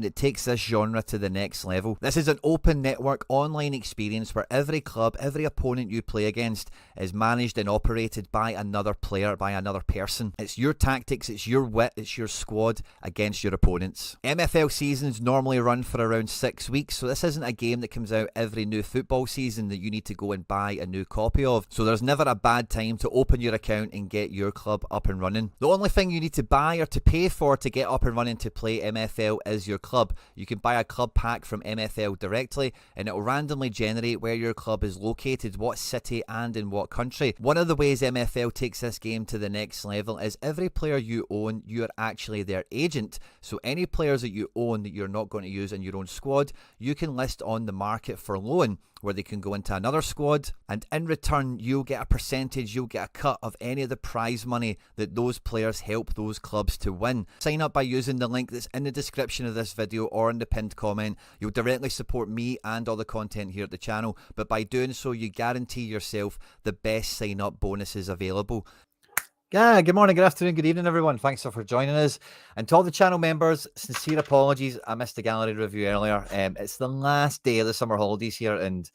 It takes this genre to the next level. This is an open network online experience where every club, every opponent you play against is managed and operated by another player, by another person. It's your tactics, it's your wit, it's your squad against your opponents. MFL seasons normally run for around 6 weeks, so this isn't a game that comes out every new football season that you need to go and buy a new copy of. So there's never a bad time to open your account and get your club up and running. The only thing you need to buy or to pay for to get up and running to play MFL is your club. You can buy a club pack from MFL directly and it will randomly generate where your club is located, what city and in what country. One of the ways MFL takes this game to the next level is every player you own, you are actually their agent. So any players that you own that you're not going to use in your own squad, you can list on the market for loan, where they can go into another squad, and in return you'll get a percentage, you'll get a cut of any of the prize money that those players help those clubs to win. Sign up by using the link that's in the description of this video or in the pinned comment. You'll directly support me and all the content here at the channel, but by doing so you guarantee yourself the best sign up bonuses available. Yeah, good morning, good afternoon, good evening, everyone. Thanks for joining us. And to all the channel members, sincere apologies. I missed the gallery review earlier. It's the last day of the summer holidays here, and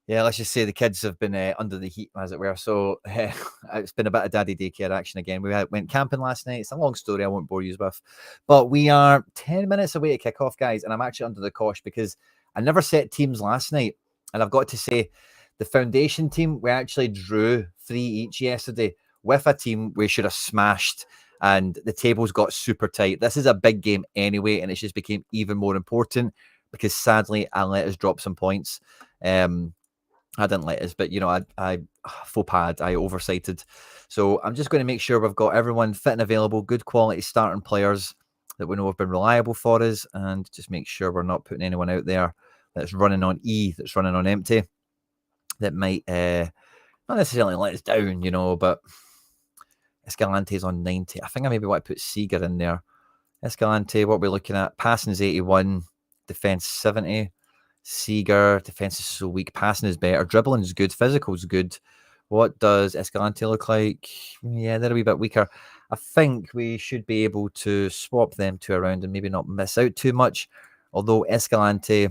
yeah, let's just say the kids have been under the heat, as it were. So it's been a bit of daddy daycare action again. We went camping last night. It's a long story I won't bore you with. But we are 10 minutes away to kick off, guys, and I'm actually under the cosh because I never set teams last night. And I've got to say, the foundation team, we actually drew 3 each yesterday with a team we should have smashed, and the tables got super tight. This is a big game anyway, and it just became even more important because sadly I let us drop some points. I didn't let us, but you know, I faux pas, I oversighted. So I'm just going to make sure we've got everyone fit and available, good quality starting players that we know have been reliable for us, and just make sure we're not putting anyone out there that's running on E, that's running on empty, that might not necessarily let us down, you know, but Escalante's on 90. I think I maybe want to put Seeger in there. Escalante, what we're looking at, passing is 81, defense 70. Seeger, defense is so weak, passing is better, dribbling is good, physical is good. What does Escalante look like? Yeah, they're a wee bit weaker. I think we should be able to swap them two around and maybe not miss out too much. Although Escalante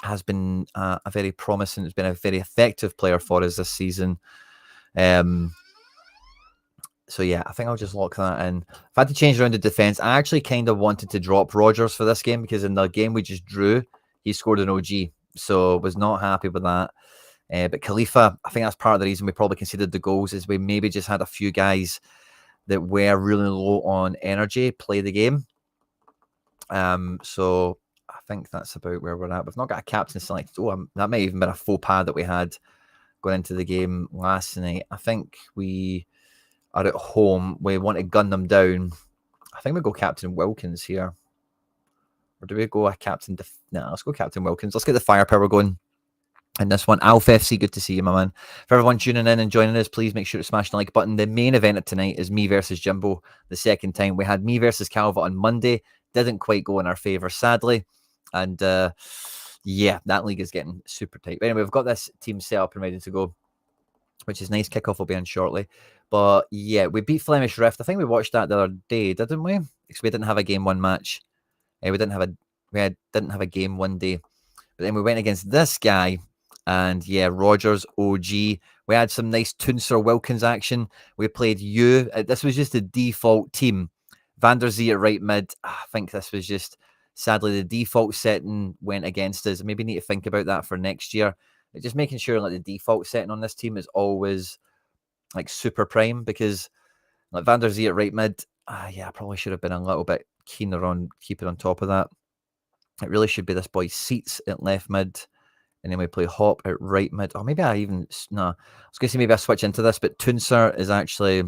has been a very promising, it's been a very effective player for us this season. So yeah, I think I'll just lock that in. If I had to change around the defense, I actually kind of wanted to drop Rogers for this game because in the game we just drew, he scored an OG. So was not happy with that. But Khalifa, I think that's part of the reason we probably conceded the goals is we maybe just had a few guys that were really low on energy play the game. So I think that's about where we're at. We've not got a captain selected. Oh, that may have even been a faux pas that we had going into the game last night. I think we are at home. We want to gun them down. I think we go Captain Wilkins here. Or do we go a Captain... No, let's go Captain Wilkins. Let's get the firepower going in this one. Alf FC, good to see you, my man. For everyone tuning in and joining us, please make sure to smash the like button. The main event of tonight is me versus Jimbo. The second time. We had me versus Calva on Monday. Didn't quite go in our favour, sadly. And yeah, that league is getting super tight. But anyway, we've got this team set up and ready to go, which is nice. Kickoff will be on shortly. But yeah, we beat Flemish Rift. I think we watched that the other day, didn't we? Because we didn't have a game one match. We didn't have a game one day. But then we went against this guy, and yeah, Rogers OG. We had some nice Tunser Wilkins action. We played you. This was just the default team. Van der Zee at right mid. I think this was just sadly the default setting went against us. Maybe need to think about that for next year. Just making sure like the default setting on this team is always like super prime, because like Van der Zee at right mid, yeah, I probably should have been a little bit keener on keeping on top of that. It really should be this boy Seats at left mid, and then we play Hop at right mid. Or maybe I even, no, I was going to say maybe I switch into this, but Tunser is actually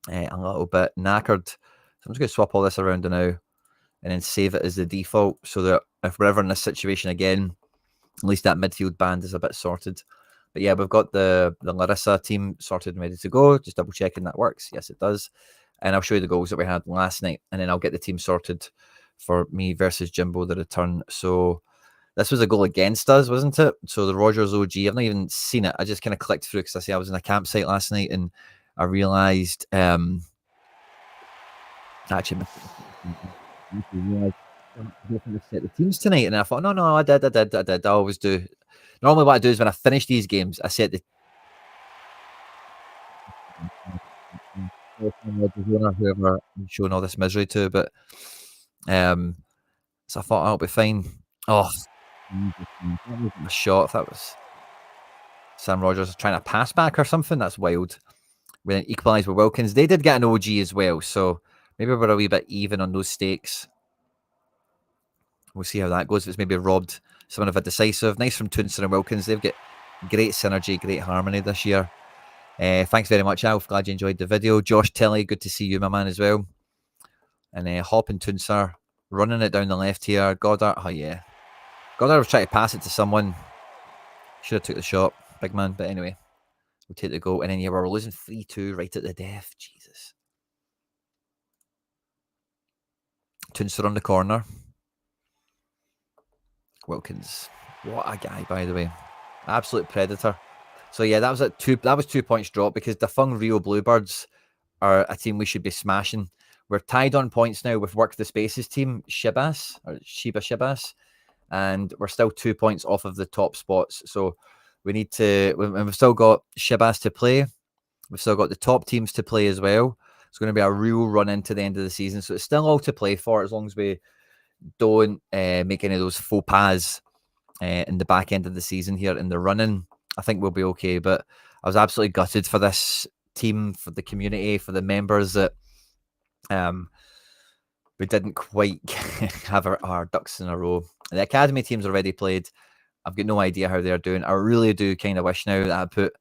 a little bit knackered. So I'm just going to swap all this around now and then save it as the default so that if we're ever in this situation again, at least that midfield band is a bit sorted. But yeah, we've got the Larissa team sorted and ready to go. Just double checking that works. Yes, it does. And I'll show you the goals that we had last night. And then I'll get the team sorted for me versus Jimbo, the return. So this was a goal against us, wasn't it? So the Rogers OG, I've not even seen it. I just kind of clicked through because I say I was in a campsite last night and I realised actually I realised I don't think I set the teams tonight, and I thought, no, I did. I always do. Normally, what I do is when I finish these games, I set the whoever I'm showing all this misery to, but so I thought I'll be fine. Oh, that wasn't a shot. If that was Sam Rogers trying to pass back or something, that's wild. We then equalised with Wilkins. They did get an OG as well, so maybe we're a wee bit even on those stakes. We'll see how that goes. If it's maybe robbed someone of a decisive. Nice from Toonster and Wilkins. They've got great synergy, great harmony this year. Thanks very much, Alf. Glad you enjoyed the video. Josh Tilley, good to see you, my man, as well. And Hop and Toonster running it down the left here. Goddard, oh yeah. Goddard was trying to pass it to someone. Should have took the shot, big man. But anyway, we'll take the goal. And then, yeah, we're losing 3-2 right at the death. Jesus. Toonster on the corner. Wilkins. What a guy, by the way. Absolute predator. So, yeah, that was 2 points drop because the Fung Rio Bluebirds are a team we should be smashing. We're tied on points now with Work the Spaces team, Shibas, or Shiba Shibas. And we're still 2 points off of the top spots. So we need to, we've still got Shibas to play. We've still got the top teams to play as well. It's going to be a real run into the end of the season. So it's still all to play for as long as we don't make any of those faux pas in the back end of the season here in the running. I think we'll be okay. But I was absolutely gutted for this team, for the community, for the members that we didn't quite have our ducks in a row. The academy team's already played. I've got no idea how they're doing. I really do kind of wish now that I put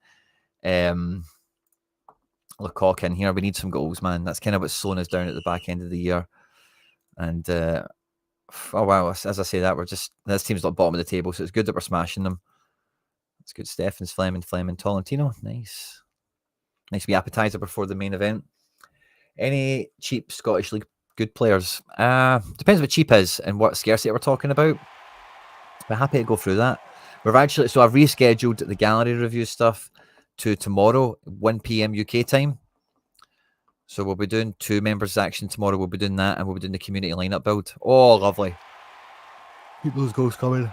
Lecoq in here. We need some goals, man. That's kind of what's slowing us down at the back end of the year. And oh wow, as I say that, this team's at the bottom of the table, so it's good that we're smashing them. It's good. Steffens, Fleming, Tolentino. Nice wee appetizer before the main event. Any cheap Scottish League good players? Depends what cheap is and what scarcity we're talking about. We're happy to go through that. I've rescheduled the gallery review stuff to tomorrow, 1 p.m. UK time. So we'll be doing 2 members action tomorrow. We'll be doing that, and we'll be doing the community lineup build. Oh, lovely. Keep those goals coming.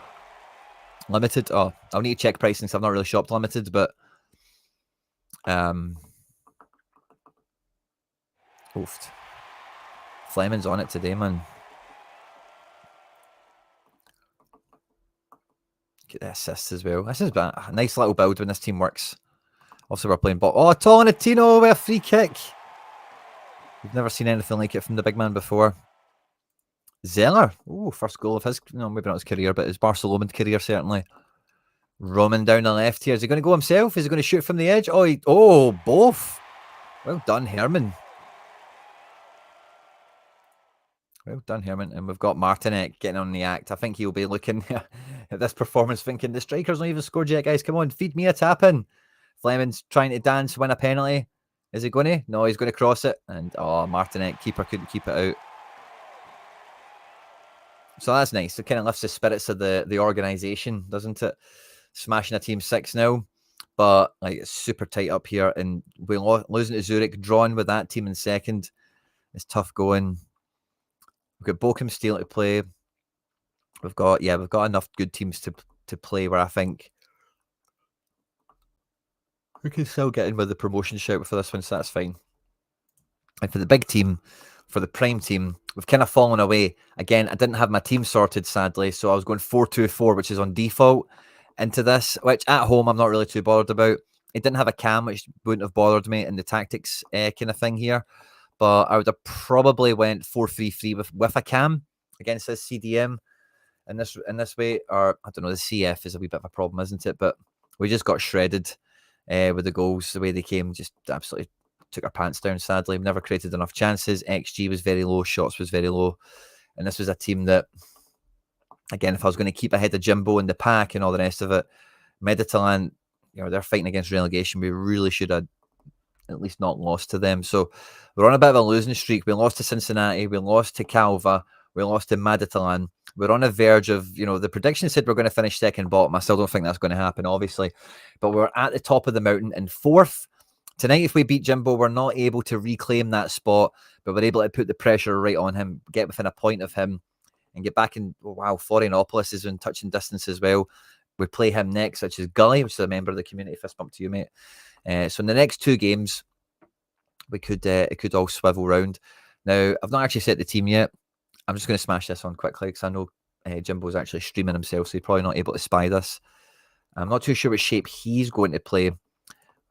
Limited. Oh, I'll need to check pricing, so I've not really shopped limited, but oofed. Fleming's on it today, man. Get the assists as well. This is a nice little build when this team works. Also, we're playing ball. Oh, Tolentino with a free kick. We've never seen anything like it from the big man before. Zeller. Oh, first goal of his, maybe not his career, but his Barcelona career, certainly. Roman down the left here. Is he going to go himself? Is he going to shoot from the edge? Oh, both. Well done, Herman. Well done, Herman. And we've got Martinek getting on the act. I think he'll be looking at this performance thinking, the striker's not even scored yet, guys. Come on, feed me a tap-in. Fleming's trying to dance, win a penalty. Is he going to? No, he's going to cross it. And, Martinek, keeper couldn't keep it out. So that's nice. It kind of lifts the spirits of the organisation, doesn't it? Smashing a team 6-0. But, it's super tight up here. And we're losing to Zurich, drawn with that team in second. It's tough going. We've got Bochum Steel to play. We've got enough good teams to play where I think we can still get in with the promotion shout for this one, so that's fine. And for the big team, for the prime team, we've kind of fallen away. Again, I didn't have my team sorted, sadly, so I was going 4-2-4, which is on default, into this, which at home I'm not really too bothered about. It didn't have a cam, which wouldn't have bothered me in the tactics kind of thing here. But I would have probably went 4-3-3 with a cam against this CDM in this way. Or, I don't know, the CF is a wee bit of a problem, isn't it? But we just got shredded with the goals, the way they came, just absolutely took our pants down, sadly. We never created enough chances. XG was very low, shots was very low. And this was a team that, again, if I was going to keep ahead of Jimbo in the pack and all the rest of it, Mediterranean, they're fighting against relegation. We really should have at least not lost to them. So we're on a bit of a losing streak. We lost to Cincinnati. We lost to Calva. We lost to Mediterranean. We're on a verge of, the prediction said we're going to finish second bottom. I still don't think that's going to happen, obviously. But we're at the top of the mountain in fourth. Tonight, if we beat Jimbo, we're not able to reclaim that spot. but we're able to put the pressure right on him, get within a point of him, and get back in. Oh, wow, Florianopolis is in touching distance as well. We play him next, which is Gully, which is a member of the community. Fist bump to you, mate. So in the next 2 games, we could it could all swivel round. Now, I've not actually set the team yet. I'm just going to smash this on quickly because I know Jimbo's actually streaming himself, so he's probably not able to spy this. I'm not too sure what shape he's going to play.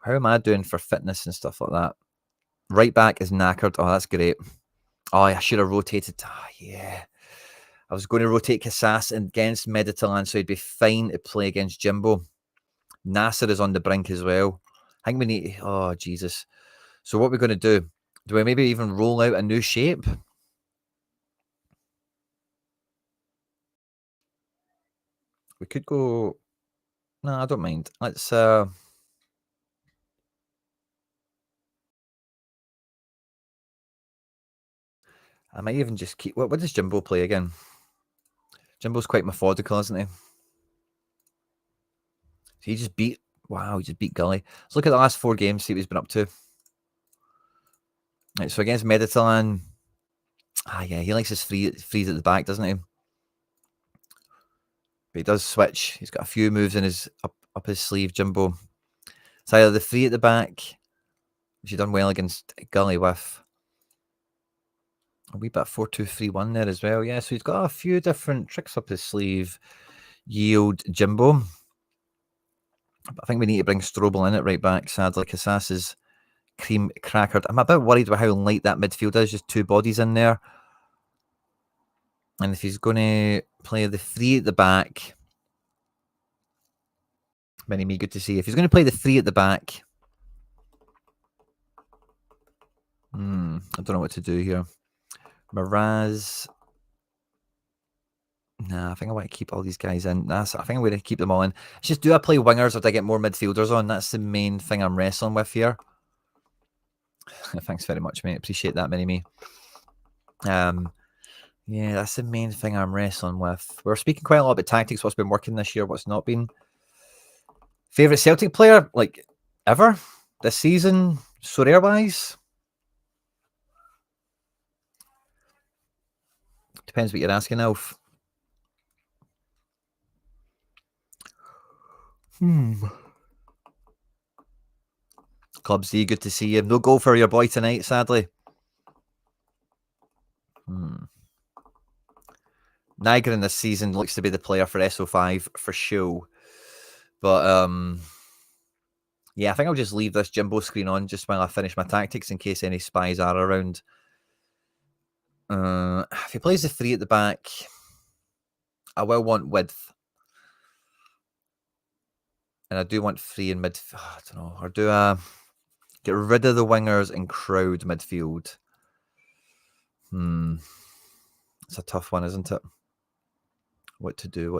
How am I doing for fitness and stuff like that? Right back is knackered. Oh, that's great. Oh, I should have rotated. Oh, yeah. I was going to rotate Casas against Mediterranean, so he'd be fine to play against Jimbo. Nasser is on the brink as well. I think we need... Oh, Jesus. So what we're going to do? Do we maybe even roll out a new shape? We could go... No, I don't mind. Let's... I might even just keep... What does Jimbo play again? Jimbo's quite methodical, isn't he? He just beat... Wow, he just beat Gully. Let's look at the last 4 games, see what he's been up to. Right, so against Mediterranean... yeah, he likes his freeze at the back, doesn't he? But he does switch. He's got a few moves in his up his sleeve, Jimbo. It's either the free at the back, which he done well against Gully with. A wee bit 4-2-3-1 there as well. Yeah, so he's got a few different tricks up his sleeve. Yield Jimbo. But I think we need to bring Strobel in at right back. Sadly, Casas is cream crackered. I'm a bit worried about how light that midfield is. Just 2 bodies in there. And if he's going to play the 3 at the back... Many me, good to see. If he's going to play the 3 at the back... I don't know what to do here. Miraz... Nah, I think I want to keep all these guys in. I think I'm going to keep them all in. It's just, do I play wingers or do I get more midfielders on? That's the main thing I'm wrestling with here. Thanks very much, mate. Appreciate that, Mini-Me. Yeah, that's the main thing I'm wrestling with. We're speaking quite a lot about tactics, what's been working this year, what's not been. Favourite Celtic player, like, ever? This season, Sorare-wise? Depends what you're asking, Alf. Clubsy, good to see you. No goal for your boy tonight, sadly. Niagara in this season looks to be the player for SO5 for sure. But, yeah, I think I'll just leave this Jimbo screen on just while I finish my tactics in case any spies are around. If he plays the 3 at the back, I will want width. And I do want 3 in mid... I don't know. Or do I get rid of the wingers and crowd midfield? It's a tough one, isn't it? What to do.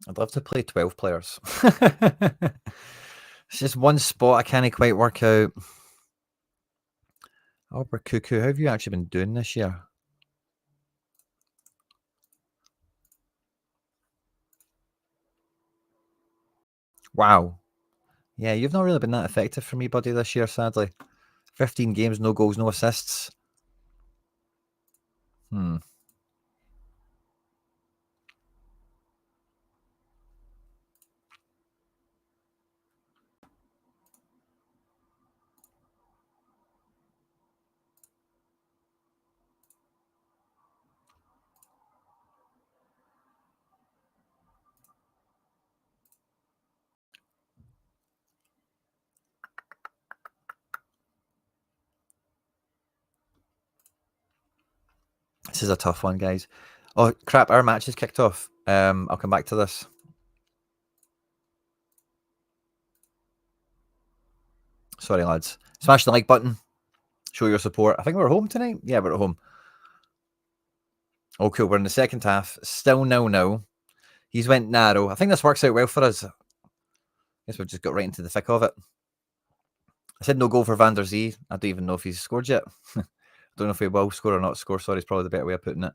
I'd love to play 12 players. It's just one spot I can't quite work out. Albert Cuckoo, how have you actually been doing this year? Wow. Yeah, you've not really been that effective for me, buddy, this year, sadly. 15 games, no goals, no assists. This is a tough one, guys. Oh, crap, our match has kicked off. I'll come back to this. Sorry, lads. Smash the like button. Show your support. I think we're home tonight. Yeah, we're at home. Oh, cool. We're in the second half. Still 0-0. He's went narrow. I think this works out well for us. Guess we've just got right into the thick of it. I said no goal for Van der Zee. I don't even know if he's scored yet. I don't know if he will score or not score. Sorry, is probably the better way of putting it.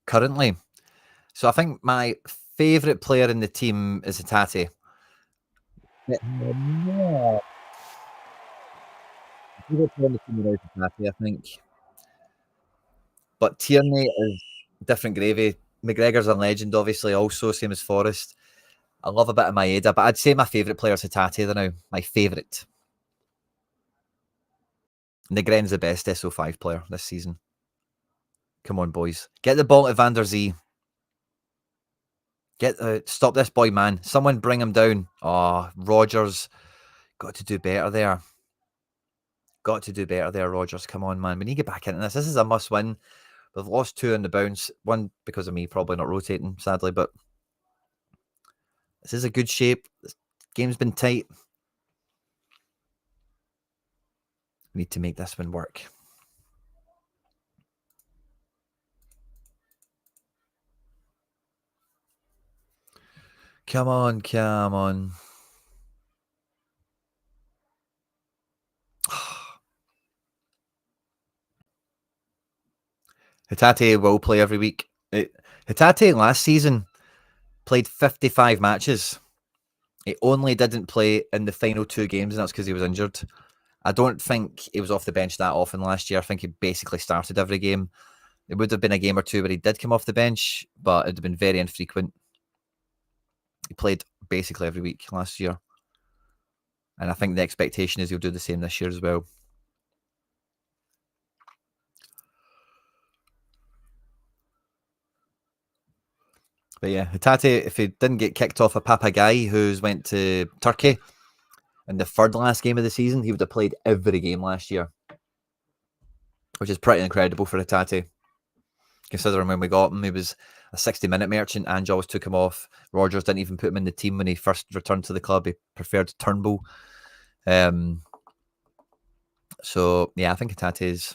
Currently. So I think my favourite player in the team is Hatate. Yeah. Favourite player in the team is Hatate, I think. But Tierney is different gravy. McGregor's a legend, obviously, also, same as Forrest. I love a bit of Maeda, but I'd say my favourite player is Hatate now. My favourite. Negren's the best SO5 player this season. Come on, boys. Get the ball to Van der Zee. Stop this boy, man. Someone bring him down. Oh, Rogers. Got to do better there. Got to do better there, Rogers. Come on, man. We need to get back into this. This is a must-win. We've lost 2 on the bounce. 1 because of me probably not rotating, sadly, but this is a good shape. This game's been tight. We need to make this one work. Come on, come on. Hatate will play every week. Hatate last season played 55 matches. He only didn't play in the final 2 games, and that's because he was injured. I don't think he was off the bench that often last year. I think he basically started every game. There would have been a game or 2 where he did come off the bench, but it'd have been very infrequent. He played basically every week last year. And I think the expectation is he'll do the same this year as well. But yeah, Hatate, if he didn't get kicked off a Papagai who's went to Turkey in the 3rd last game of the season, he would have played every game last year, which is pretty incredible for Hatate. Considering when we got him, he was a 60-minute merchant. Ange always took him off. Rogers didn't even put him in the team when he first returned to the club. He preferred Turnbull. So yeah, I think Hatate's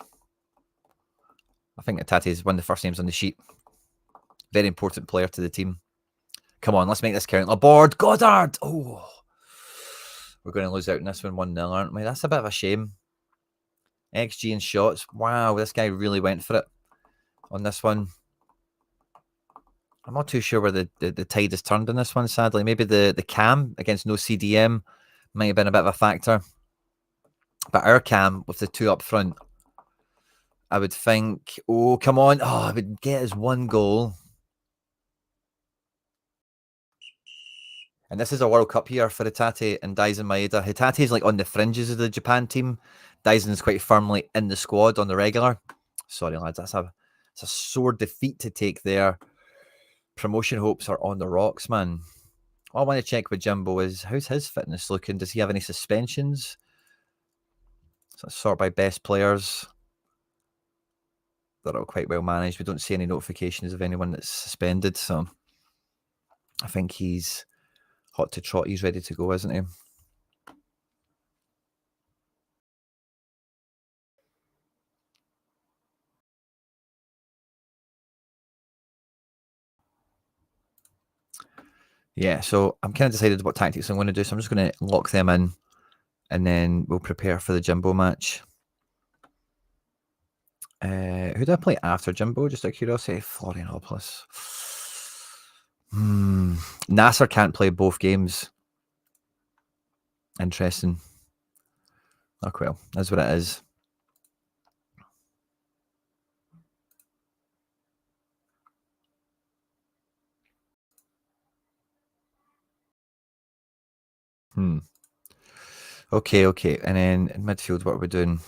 one of the first names on the sheet. Very important player to the team. Come on, let's make this count. Aboard, Goddard! Oh, we're going to lose out in this one 1-0, aren't we? That's a bit of a shame. XG and shots. Wow, this guy really went for it on this one. I'm not too sure where the tide has turned on this one, sadly. Maybe the cam against no CDM might have been a bit of a factor. But our cam with the 2 up front, I would think, oh, come on. Oh, I would get his 1 goal. And this is a World Cup year for Hatate and Daisen Maeda. Hatate is like on the fringes of the Japan team. Daisen's quite firmly in the squad on the regular. Sorry, lads, it's a sore defeat to take there. Promotion hopes are on the rocks, man. All I want to check with Jimbo is, how's his fitness looking? Does he have any suspensions? So sort by best players. They're all quite well managed. We don't see any notifications of anyone that's suspended, so I think he's hot to trot. He's ready to go, isn't he? Yeah, so I'm kind of decided what tactics I'm going to do, so I'm just going to lock them in, and then we'll prepare for the Jimbo match. Who do I play after Jimbo? Just out of curiosity, Florianopolis. Nasser can't play both games. Interesting. Oh, well, that's what it is. Okay. And then in midfield, what are we doing?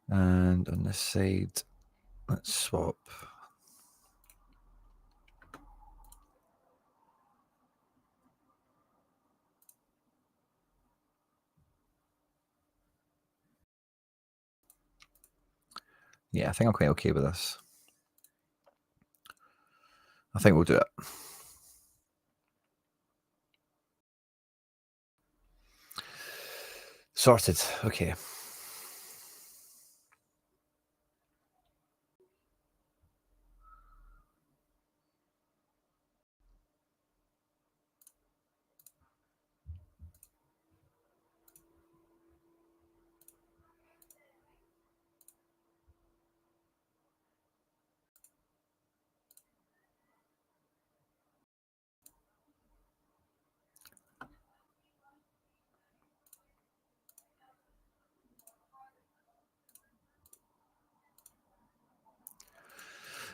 And on this side, let's swap. Yeah, I think I'm quite okay with this. I think we'll do it. Sorted. Okay.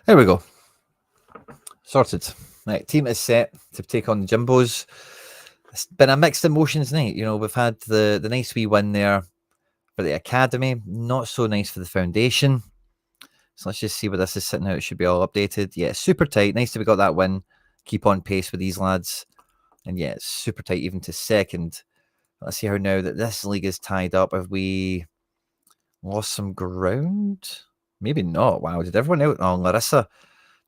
There we go. Sorted. Right, team is set to take on the Jimbos. It's been a mixed emotions night. You know, we've had the nice wee win there for the academy. Not so nice for the foundation. So let's just see what this is sitting out. It should be all updated. Yeah, super tight. Nice that we got that win. Keep on pace with these lads. And yeah, it's super tight even to second. Let's see how now that this league is tied up. Have we lost some ground? Maybe not. Wow, did everyone out? Oh, Larissa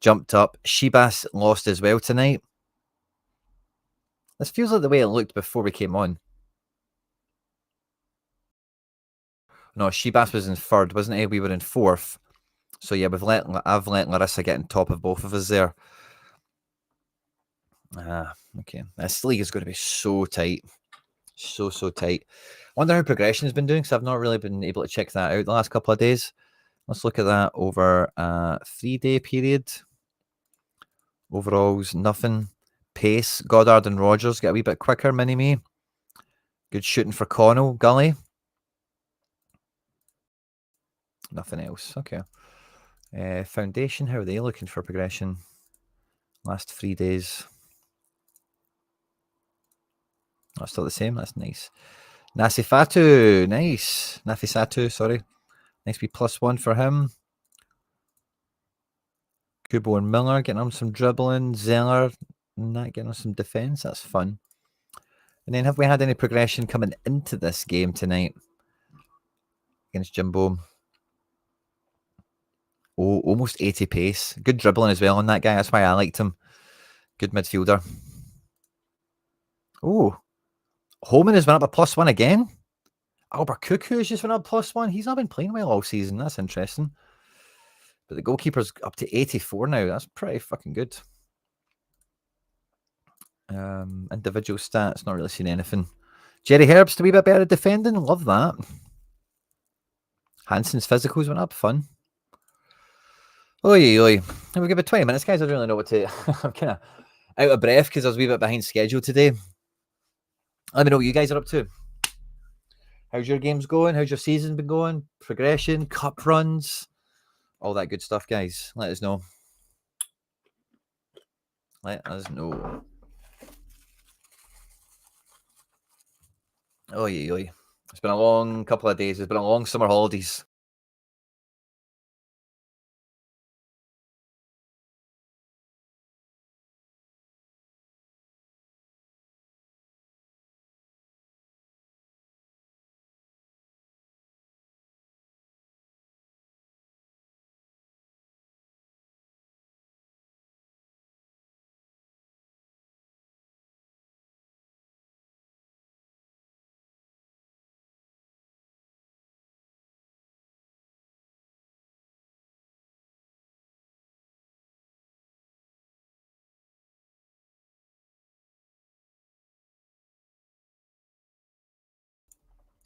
jumped up. Shebas lost as well tonight. This feels like the way it looked before we came on. No, Shebas was in third, wasn't he? We were in fourth. So yeah, I've let Larissa get on top of both of us there. Okay. This league is going to be so tight. So tight. I wonder how progression has been doing, because I've not really been able to check that out the last couple of days. Let's look at that over a 3-day period. Overalls, nothing. Pace, Goddard and Rogers get a wee bit quicker, mini-me. Good shooting for Connell, Gully. Nothing else. Okay. Foundation, how are they looking for progression? Last 3 days. Oh, still the same. That's nice. Nasifatu, nice. Nafisatu, sorry. Nice wee +1 for him. Kubo and Miller getting him some dribbling. Zeller, not getting him some defence. That's fun. And then have we had any progression coming into this game tonight against Jimbo? Oh, almost 80 pace. Good dribbling as well on that guy. That's why I liked him. Good midfielder. Oh, Holman has went up a +1 again. Albert Cuckoo has just went up +1. He's not been playing well all season. That's interesting. But the goalkeeper's up to 84 now. That's pretty fucking good. Individual stats, not really seen anything. Jerry Herbst a wee bit better at defending. Love that. Hansen's physicals went up. Fun. Oi. We give it 20 minutes, guys. I don't really know what to... I'm kind of out of breath because I was a wee bit behind schedule today. Let me know what you guys are up to. How's your games going? How's your season been going? Progression, cup runs, all that good stuff, guys. Let us know. Let us know. Oi. It's been a long couple of days. It's been a long summer holidays.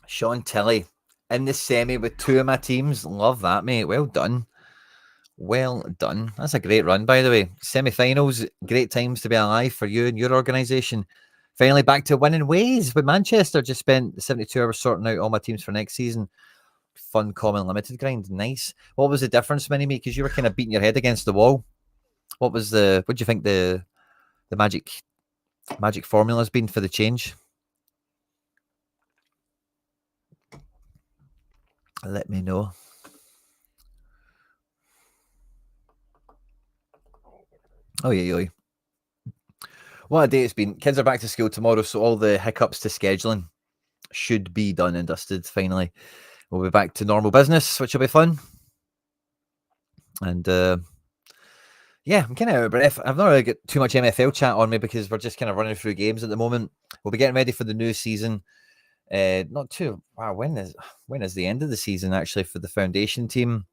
Sean Tilley in the semi with 2 of my teams. Love that, mate. Well done. Well done. That's a great run, by the way. Semi-finals, great times to be alive for you and your organisation. Finally back to winning ways with Manchester. Just spent 72 hours sorting out all my teams for next season. Fun, common, limited grind. Nice. What was the difference, Mini-Me? Because you were kind of beating your head against the wall. What do you think the magic formula has been for the change? Let me know. Oi. What a day it's been. Kids are back to school tomorrow, so all the hiccups to scheduling should be done and dusted finally. We'll be back to normal business, which will be fun. And yeah, I'm kind of out of breath. I've not really got too much MFL chat on me because we're just kind of running through games at the moment. We'll be getting ready for the new season. Not too. Wow, when is the end of the season actually for the foundation team?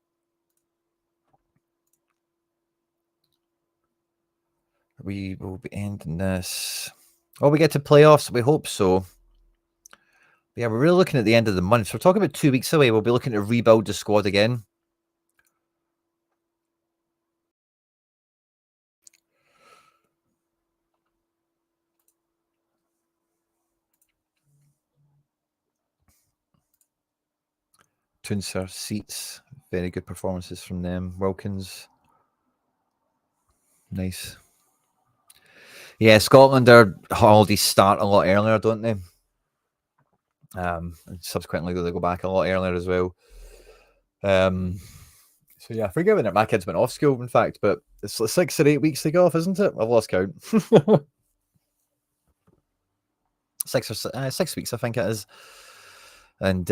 We will be ending this. Oh, we get to playoffs. We hope so. Yeah, we're really looking at the end of the month. So we're talking about 2 weeks away. We'll be looking to rebuild the squad again. Tunser, Seats, very good performances from them. Wilkins, nice. Yeah, Scotland, their holidays start a lot earlier, don't they? And subsequently, they go back a lot earlier as well. So yeah, I forget when my kids went off school, in fact, but it's like 6 or 8 weeks they go off, isn't it? I've lost count. 6 weeks, I think it is. And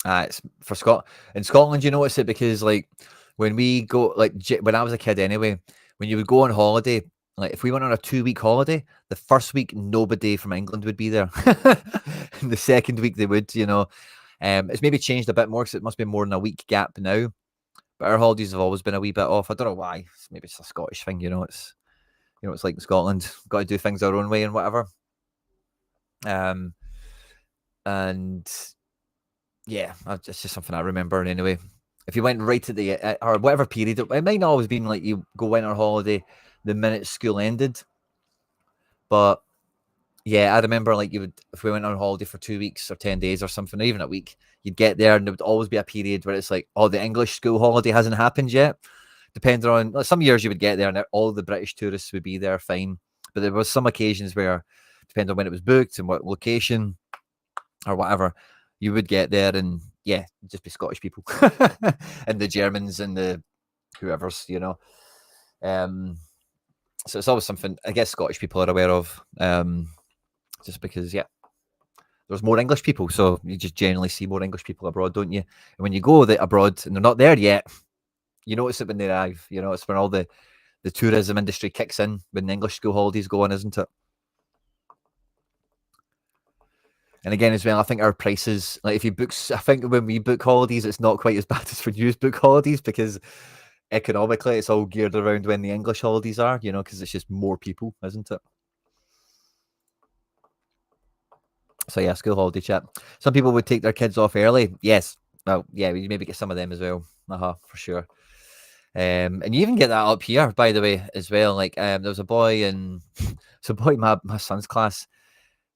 it's for in Scotland, you notice it because like when we go, like when I was a kid anyway, when you would go on holiday, like if we went on a 2 week holiday, the first week nobody from England would be there. And the second week they would, you know. It's maybe changed a bit more because it must be more than a week gap now. But our holidays have always been a wee bit off. I don't know why. Maybe it's a Scottish thing, you know. It's like in Scotland, got to do things our own way and whatever. And yeah, it's just something I remember anyway. If you went right at the or whatever period, it might not always been like you go in on holiday the minute school ended, but yeah, I remember like you would if we went on holiday for 2 weeks or 10 days or something, or even a week, you'd get there and there would always be a period where it's like, oh, the English school holiday hasn't happened yet. Depending on some years you would get there and all the British tourists would be there, fine. But there was some occasions where, depending on when it was booked and what location or whatever, you would get there and yeah, just be Scottish people and the Germans and the whoever's, you know. So it's always something I guess Scottish people are aware of. Just because, yeah, there's more English people, so you just generally see more English people abroad, don't you? And when you go abroad and they're not there yet, you notice it when they arrive. You know, it's when all the tourism industry kicks in when the English school holidays go on, isn't it? And again, as well, I think our prices, like if you book, I think when we book holidays, it's not quite as bad as when you book holidays because economically it's all geared around when the English holidays are, you know, because it's just more people, isn't it? So yeah, school holiday chat. Some people would take their kids off early. Yes. Well, yeah, we maybe get some of them as well. For sure. And you even get that up here, by the way, as well. Like there was a boy in my son's class,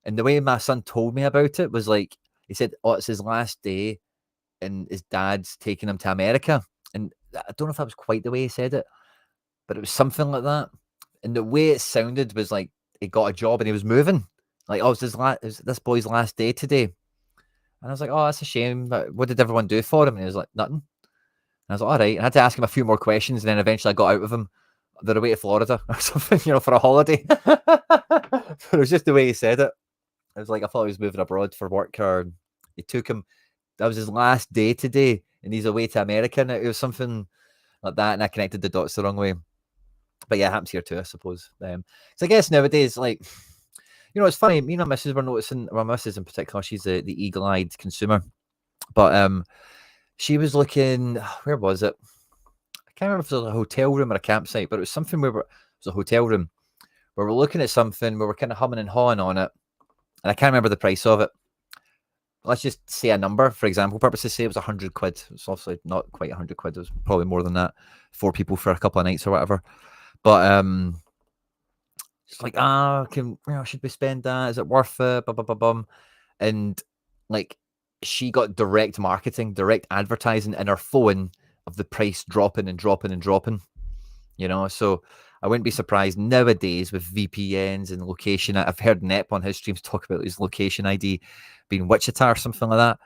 and the way my son told me about it was like he said, "Oh, it's his last day, and his dad's taking him to America." And I don't know if that was quite the way he said it, but it was something like that. And the way it sounded was like he got a job and he was moving. Like, oh, it's this boy's last day today. And I was like, oh, that's a shame. But what did everyone do for him? And he was like, nothing. And I was like, all right. And I had to ask him a few more questions. And then eventually I got out of him. They're away to Florida or something, you know, for a holiday. But it was just the way he said it. I was like, I thought he was moving abroad for work, or he took him. That was his last day today. And he's away to America. And it was something like that. And I connected the dots the wrong way. But yeah, it happens here too, I suppose. So I guess nowadays, like, you know, it's funny. Me and my missus were noticing, my missus in particular, she's the eagle-eyed consumer. But she was looking, where was it? I can't remember if it was a hotel room or a campsite, but it was something where it was a hotel room where we're looking at something where we're kind of humming and hawing on it. And I can't remember the price of it. Let's just say a number, for example purposes, say it was 100 quid. It's obviously not quite 100 quid. It was probably more than that. 4 people for a couple of nights or whatever. But it's like, should we spend that? Is it worth it? And like, she got direct marketing, direct advertising in her phone of the price dropping and dropping and dropping. You know, so I wouldn't be surprised nowadays with VPNs and location. I've heard Nep on his streams talk about his location ID being Wichita or something like that.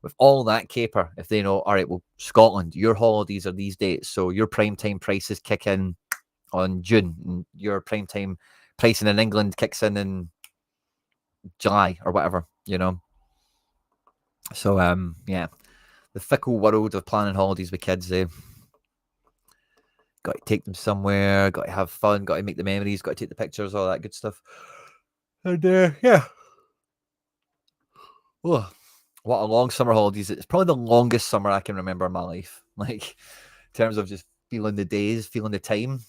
With all that caper, if they know, all right, well, Scotland, your holidays are these dates, so your prime time prices kick in on June, and your prime time pricing in England kicks in July or whatever, you know. So, yeah, the fickle world of planning holidays with kids. Got to take them somewhere. Got to have fun. Got to make the memories. Got to take the pictures. All that good stuff. And yeah, oh, what a long summer holidays! It's probably the longest summer I can remember in my life. Like in terms of just feeling the days, feeling the time.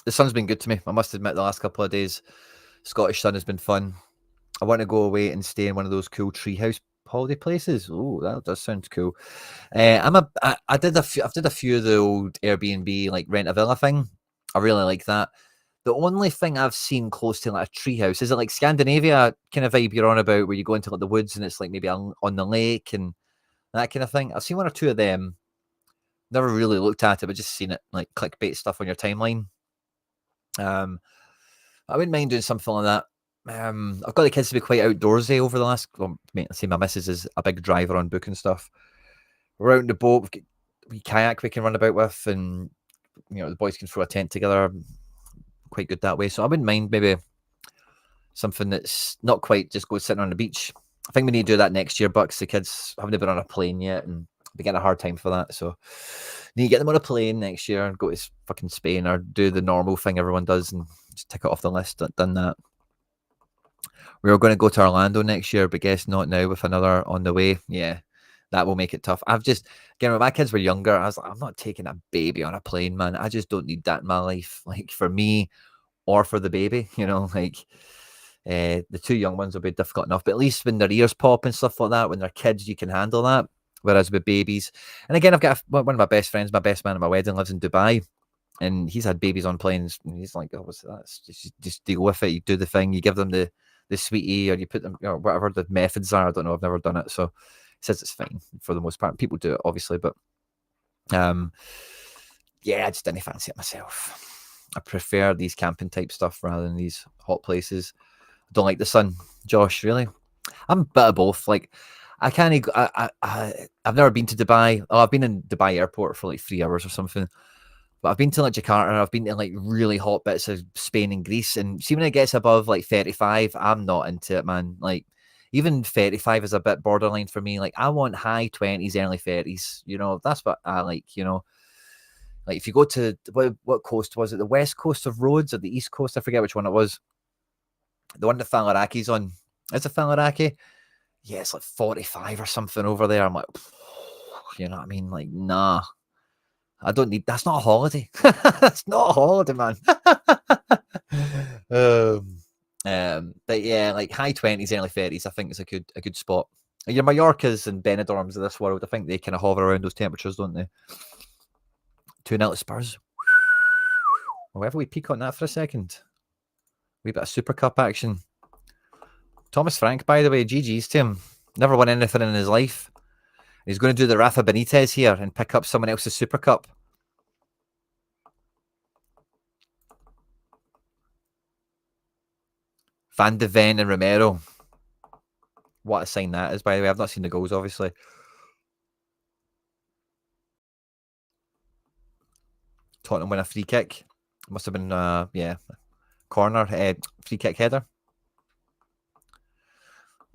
The sun's been good to me. I must admit, the last couple of days, Scottish sun has been fun. I want to go away and stay in one of those cool treehouse holiday places. Oh, that does sound cool. I did I've did a few of the old Airbnb like rent a villa thing. I really like that. The only thing I've seen close to like a treehouse is it like Scandinavia kind of vibe you're on about, where you go into like the woods and it's like maybe on the lake and that kind of thing. I've seen one or two of them. Never really looked at it, but just seen it like clickbait stuff on your timeline. I wouldn't mind doing something like that. I've got the kids to be quite outdoorsy over the last. Well, I say my missus is a big driver on booking stuff. We're out in the boat. We've got a wee kayak we can run about with, and the boys can throw a tent together. Quite good that way. So I wouldn't mind maybe something that's not quite just go sitting on the beach. I think we need to do that next year, Bucks. The kids haven't been on a plane yet, and we get a hard time for that. So need to get them on a plane next year and go to fucking Spain or do the normal thing everyone does and just tick it off the list. Done that. We were going to go to Orlando next year, but guess not now with another on the way. Yeah, that will make it tough. Again, when my kids were younger, I was like, I'm not taking a baby on a plane, man. I just don't need that in my life. Like for me or for the baby, the two young ones will be difficult enough, but at least when their ears pop and stuff like that, when they're kids, you can handle that. Whereas with babies, and again, I've got one of my best friends, my best man at my wedding lives in Dubai, and he's had babies on planes, and he's like, oh, what's that? Just deal with it. You do the thing, you give them the sweetie, or you put them, or whatever the methods are. I don't know. I've never done it. So he says it's fine for the most part. People do it, obviously, but yeah, I just didn't fancy it myself. I prefer these camping type stuff rather than these hot places. I don't like the sun, Josh, really. I'm a bit of both. Like, I've never been to Dubai. Oh, I've been in Dubai airport for like 3 hours or something. But I've been to like Jakarta, I've been to like really hot bits of Spain and Greece. And see, when it gets above like 35, I'm not into it, man. Like, even 35 is a bit borderline for me. Like, I want high 20s, early 30s. That's what I like, Like, if you go to, what coast was it? The west coast of Rhodes or the east coast? I forget which one it was. The one that Faliraki's on. Is it Faliraki? Yeah, it's like 45 or something over there. I'm like, you know what I mean? Like, nah. I don't need. That's not a holiday. That's not a holiday, man. But yeah, like high 20s, early 30s, I think is a good spot. Your Mallorcas and Benidorms of this world, I think they kind of hover around those temperatures, don't they? 2-0 Spurs. Whenever we peek on that for a second, wee bit of Super Cup action. Thomas Frank, by the way, GG's to him. Never won anything in his life. He's going to do the Rafa Benitez here and pick up someone else's Super Cup. Van de Ven and Romero. What a sign that is, by the way. I've not seen the goals, obviously. Tottenham win a free kick. Must have been, corner, free kick header.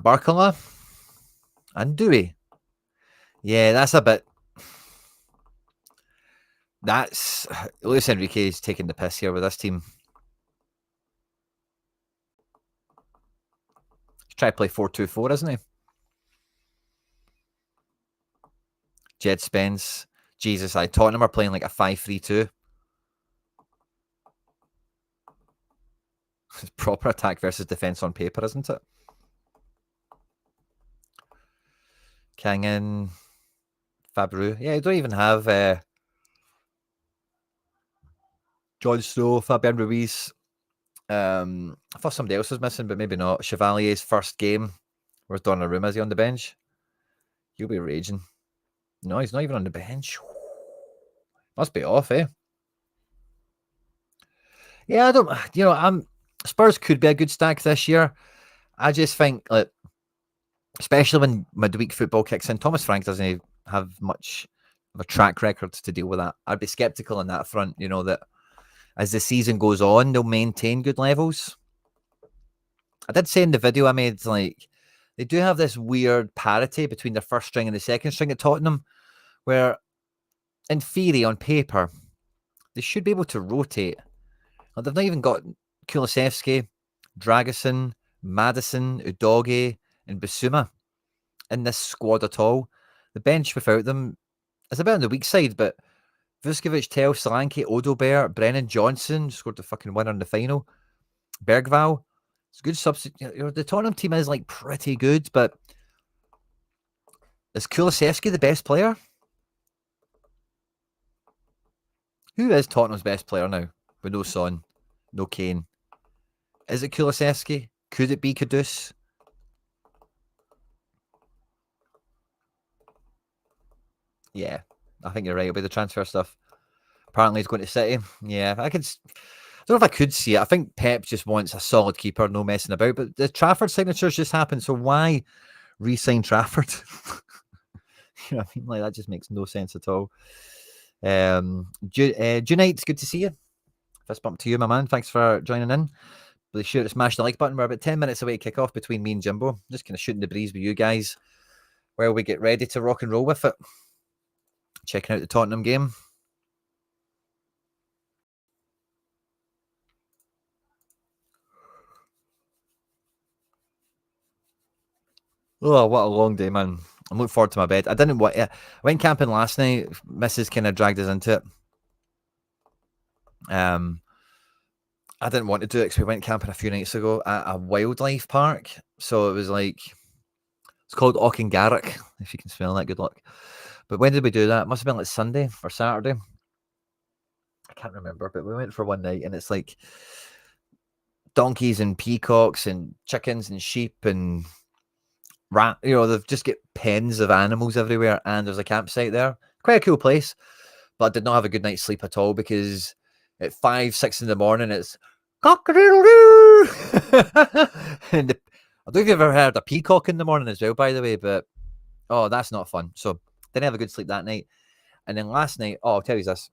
Barcola and Dewey. Yeah, that's a bit. That's Luis Enrique is taking the piss here with this team. He's trying to play 4-2-4, isn't he? Jed Spence. Jesus, Tottenham are playing like a 5-3-2. It's proper attack versus defense on paper, isn't it? Kangin, Fabru. Yeah, you don't even have John Snow, Fabian Ruiz. I thought somebody else was missing, but maybe not. Chevalier's first game. Where's Donnarumma? Is he on the bench? He'll be raging. No, he's not even on the bench. Must be off, eh? Yeah, I don't. Spurs could be a good stack this year. I just think, like, especially when midweek football kicks in, Thomas Frank doesn't have much of a track record to deal with that. I'd be skeptical on that front, that as the season goes on, they'll maintain good levels. I did say in the video I made, like, they do have this weird parity between the first string and the second string at Tottenham, where in theory, on paper, they should be able to rotate. Like, they've not even got Kulusevski, Dragusin, Madison, Udogie, and Basuma in this squad at all. The bench without them is a bit on the weak side, but Vuskovic, Tel, Solanke, Odobert, Brennan Johnson scored the fucking winner in the final. Bergval, it's a good substitute. You know, the Tottenham team is like pretty good, but is Kulusevski the best player? Who is Tottenham's best player now? With no Son, no Kane. Is it Kulusevski? Could it be Kudus? Yeah, I think you're right. It'll be the transfer stuff. Apparently, he's going to City. Yeah, I don't know if I could see it. I think Pep just wants a solid keeper, no messing about. But the Trafford signatures just happened, so why re-sign Trafford? You know what I mean? Like, that just makes no sense at all. Junite, good to see you. Fist bump to you, my man. Thanks for joining in. Be sure to smash the like button. We're about 10 minutes away to kick off between me and Jimbo. Just kind of shooting the breeze with you guys while we get ready to rock and roll with it. Checking out the Tottenham game. Oh, what a long day, man. I'm looking forward to my bed. I went camping last night. Mrs. kind of dragged us into it. I didn't want to do it because we went camping a few nights ago at a wildlife park. So it was like, it's called Auchengarrick. If you can spell that, good luck. But when did we do that? It must have been like Sunday or Saturday. I can't remember, but we went for one night and it's like donkeys and peacocks and chickens and sheep and rat. You know, they've just got pens of animals everywhere and there's a campsite there. Quite a cool place. But I did not have a good night's sleep at all because at 5, 6 in the morning, it's cock-a-doodle-doo. And I don't know if you've ever heard a peacock in the morning as well, by the way, but oh, that's not fun. So didn't have a good sleep that night. And then last night, I'll tell you this.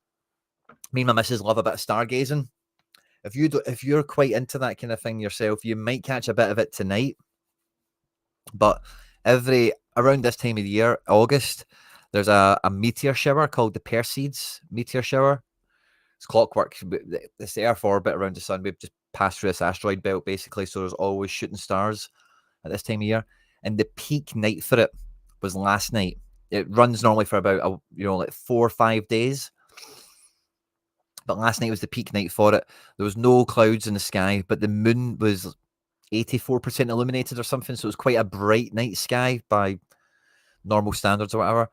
Me and my missus love a bit of stargazing. If you're quite into that kind of thing yourself, you might catch a bit of it tonight. But around this time of the year, August, there's a meteor shower called the Perseids meteor shower. It's clockwork. It's the Earth orbit around the sun. We've just passed through this asteroid belt, basically. So there's always shooting stars at this time of year. And the peak night for it was last night. It runs normally for about like 4 or 5 days. But last night was the peak night for it. There was no clouds in the sky, but the moon was 84% illuminated or something. So it was quite a bright night sky by normal standards or whatever.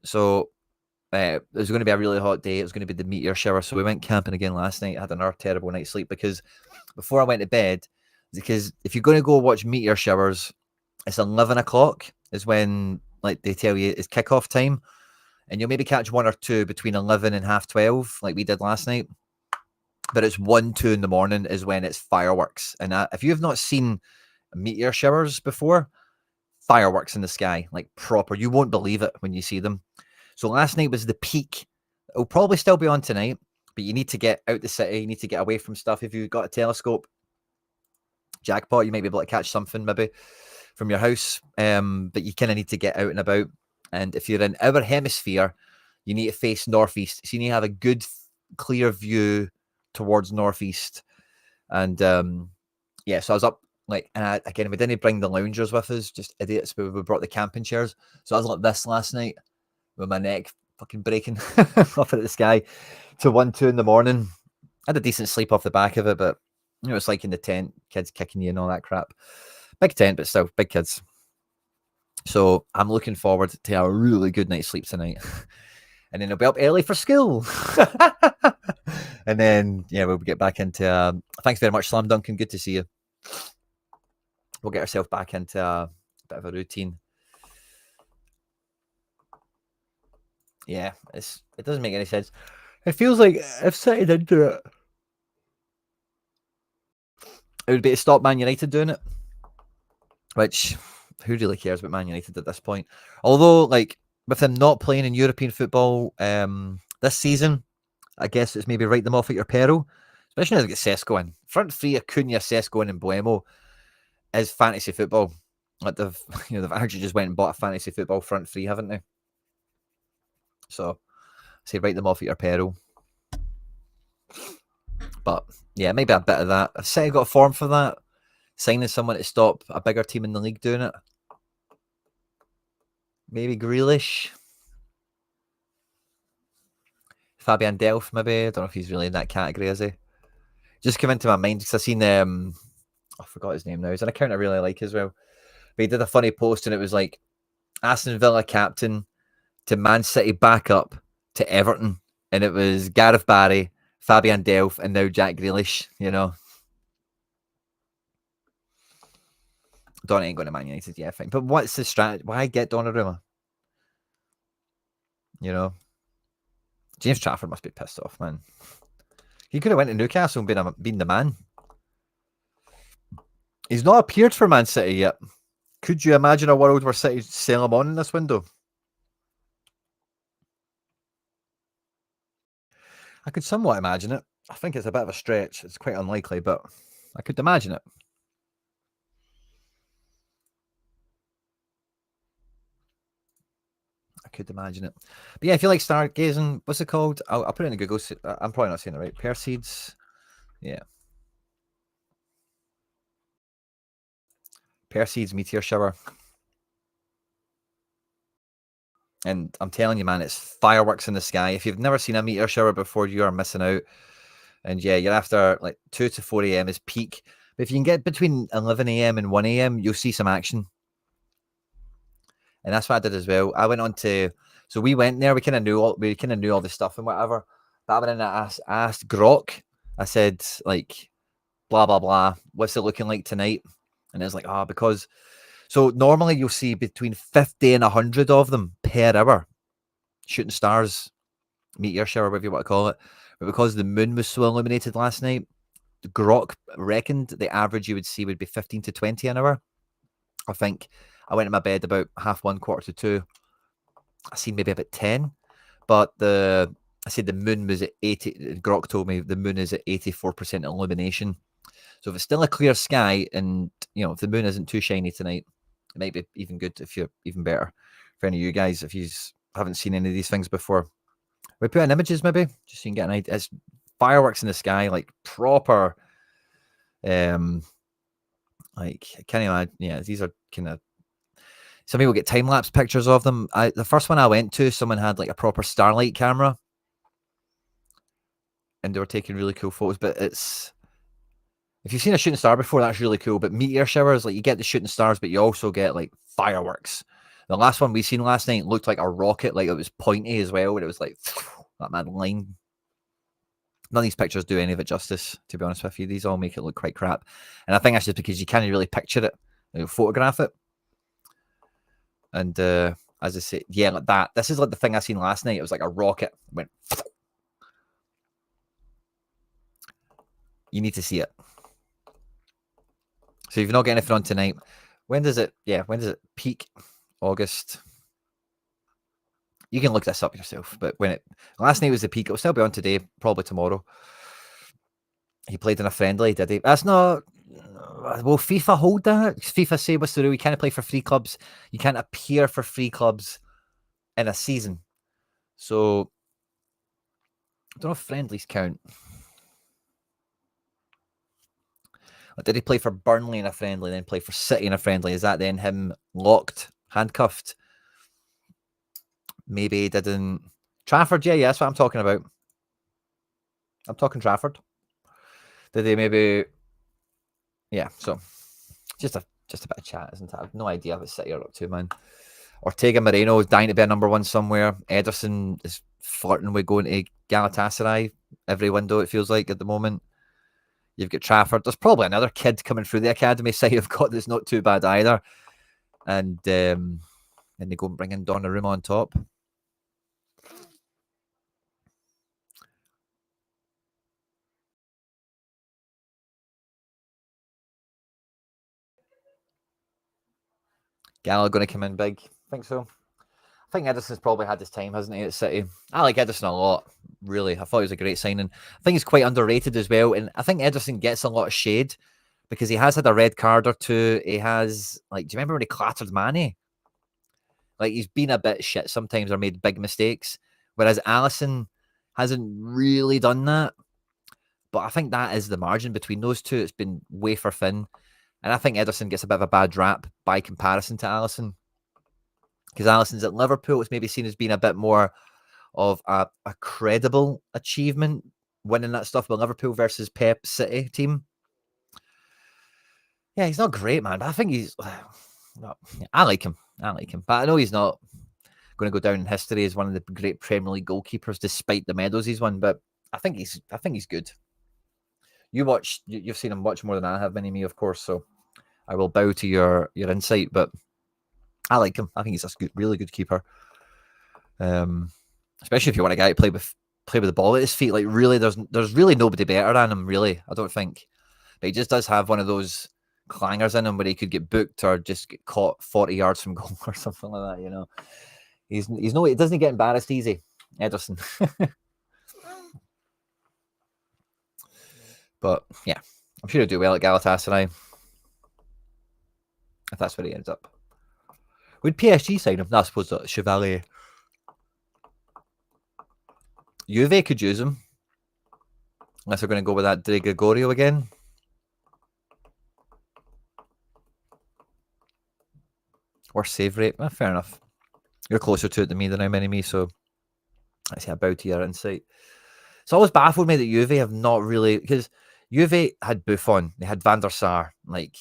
So it was going to be a really hot day. It was going to be the meteor shower. So we went camping again last night. I had another terrible night's sleep because before I went to bed, because if you're going to go watch meteor showers, it's 11 o'clock is when like they tell you it's kickoff time. And you'll maybe catch one or two between 11 and half 12, like we did last night. But it's 1, 2 in the morning is when it's fireworks. And if you have not seen meteor showers before, fireworks in the sky, like proper. You won't believe it when you see them. So last night was the peak. It'll probably still be on tonight, but you need to get out the city. You need to get away from stuff. If you've got a telescope, jackpot, you might be able to catch something maybe from your house. But you kind of need to get out and about. And if you're in our hemisphere, you need to face northeast. So you need to have a good, clear view towards northeast. And so I was up, like, again, we didn't bring the loungers with us, just idiots, but we brought the camping chairs. So I was like this last night with my neck fucking breaking up at the sky to 1, 2 in the morning. I had a decent sleep off the back of it, but it's like in the tent, kids kicking you and all that crap. Big tent, but still, big kids. So I'm looking forward to a really good night's sleep tonight. And then I'll be up early for school. And then, we'll get back into... thanks very much, Slam Duncan. Good to see you. We'll get ourselves back into a bit of a routine. Yeah, it doesn't make any sense. It feels like I've settled into it. It would be to stop Man United doing it. Which... who really cares about Man United at this point? Although, like, with them not playing in European football this season, I guess it's maybe write them off at your peril. Especially now they get Sesko in. Front three, Acuna, Sesko, and Buemo is fantasy football. Like they've actually just went and bought a fantasy football front three, haven't they? So, say write them off at your peril. But yeah, maybe a bit of that. Have City got a form for that? Signing someone to stop a bigger team in the league doing it? Maybe Grealish? Fabian Delph, maybe? I don't know if he's really in that category, is he? Just came into my mind because I seen I forgot his name now. He's an account I really like as well. But he did a funny post and it was like Aston Villa captain to Man City backup to Everton. And it was Gareth Barry, Fabian Delph, and now Jack Grealish, you know. Don ain't going to Man United, yeah, fine. But what's the strategy? Why get Donnarumma? You know? James Trafford must be pissed off, man. He could have went to Newcastle and been the man. He's not appeared for Man City yet. Could you imagine a world where City sell him on in this window? I could somewhat imagine it. I think it's a bit of a stretch. It's quite unlikely, but I could imagine it. I could imagine it. But yeah, if you like stargazing, what's it called? I'll put it in Google. I'm probably not saying it right. Perseids. Yeah. Perseids meteor shower. And I'm telling you, man, it's fireworks in the sky. If you've never seen a meteor shower before, you are missing out. And yeah, you're after like 2 to 4 a.m. is peak. But if you can get between 11 a.m. and 1 a.m., you'll see some action. And that's what I did as well. I went on to, so we went there. We kind of knew all the stuff and whatever. But I went in and asked Grok. I said like, blah blah blah. What's it looking like tonight? And it's like, because. So normally you'll see between 50 and 100 of them per hour, shooting stars, meteor shower, whatever you want to call it. But because the moon was so illuminated last night, Grok reckoned the average you would see would be 15 to 20 an hour. I think I went to my bed about 1:30, 1:45. I seen maybe about 10, but I said the moon was at 80. Grok told me the moon is at 84% illumination. So if it's still a clear sky and, if the moon isn't too shiny tonight, it might be even good if you're even better for any of you guys if you haven't seen any of these things before. We put in images maybe, just so you can get an idea. It's fireworks in the sky, like proper, like, I can't imagine. Yeah, these are kind of, some people get time-lapse pictures of them. The first one I went to, someone had like a proper starlight camera and they were taking really cool photos, but if you've seen a shooting star before, that's really cool. But meteor showers, like you get the shooting stars, but you also get like fireworks. The last one we seen last night looked like a rocket, like it was pointy as well, and it was like that mad line. None of these pictures do any of it justice, to be honest with you. These all make it look quite crap. And I think that's just because you can't really picture it, photograph it. And as I say, yeah, like that. This is like the thing I seen last night. It was like a rocket. It went. You need to see it. So if you're not getting anything on tonight, when does it peak? August. You can look this up yourself, but last night was the peak, it'll still be on today, probably tomorrow. He played in a friendly, did he? That's not, will FIFA hold that? FIFA say what's the rule? You can't play for free clubs. You can't appear for free clubs in a season. So I don't know if friendlies count. Did he play for Burnley in a friendly, then play for City in a friendly? Is that then him locked, handcuffed? Maybe he didn't. Trafford, yeah, that's what I'm talking about. I'm talking Trafford. Did they maybe? Yeah, so just a bit of chat, isn't it? I have no idea what City are up to, man. Ortega Moreno is dying to be a number one somewhere. Ederson is flirting with going to Galatasaray every window, it feels like, at the moment. You've got Trafford. There's probably another kid coming through the academy side you've got that's not too bad either. And they go and bring in Donnarumma on top. Gallagher going to come in big. I think so. I think Ederson's probably had his time, hasn't he, at City? I like Ederson a lot, really. I thought he was a great signing. I think he's quite underrated as well. And I think Ederson gets a lot of shade because he has had a red card or two. He has, like, do you remember when he clattered Manny? Like, he's been a bit shit sometimes or made big mistakes, whereas Alisson hasn't really done that. But I think that is the margin between those two. It's been wafer thin. And I think Ederson gets a bit of a bad rap by comparison to Alisson. Because Alisson's at Liverpool, it's maybe seen as being a bit more of a credible achievement, winning that stuff with Liverpool versus Pep City team. Yeah, he's not great, man, but I think he's... I like him. But I know he's not going to go down in history as one of the great Premier League goalkeepers, despite the medals he's won. But I think he's good. You've seen him much more than I have, Mini-Me, of course. So I will bow to your insight. But I like him. I think he's a really good keeper. Especially if you want a guy to play with the ball at his feet. Like, really, there's really nobody better than him. Really, I don't think. But he just does have one of those clangers in him where he could get booked or just get caught 40 yards from goal or something like that. You know, he doesn't get embarrassed easy, Ederson. But yeah, I'm sure he'll do well at Galatasaray if that's where he ends up. Would PSG sign him? No, I suppose that Chevalier. Juve could use him. Unless they're going to go with that De Gregorio again. Worst save rate. Fair enough. You're closer to it than me than I'm me, so I say I bow to your insight. It's always baffled me that Juve have not really... Because Juve had Buffon. They had Van der Sar. Like,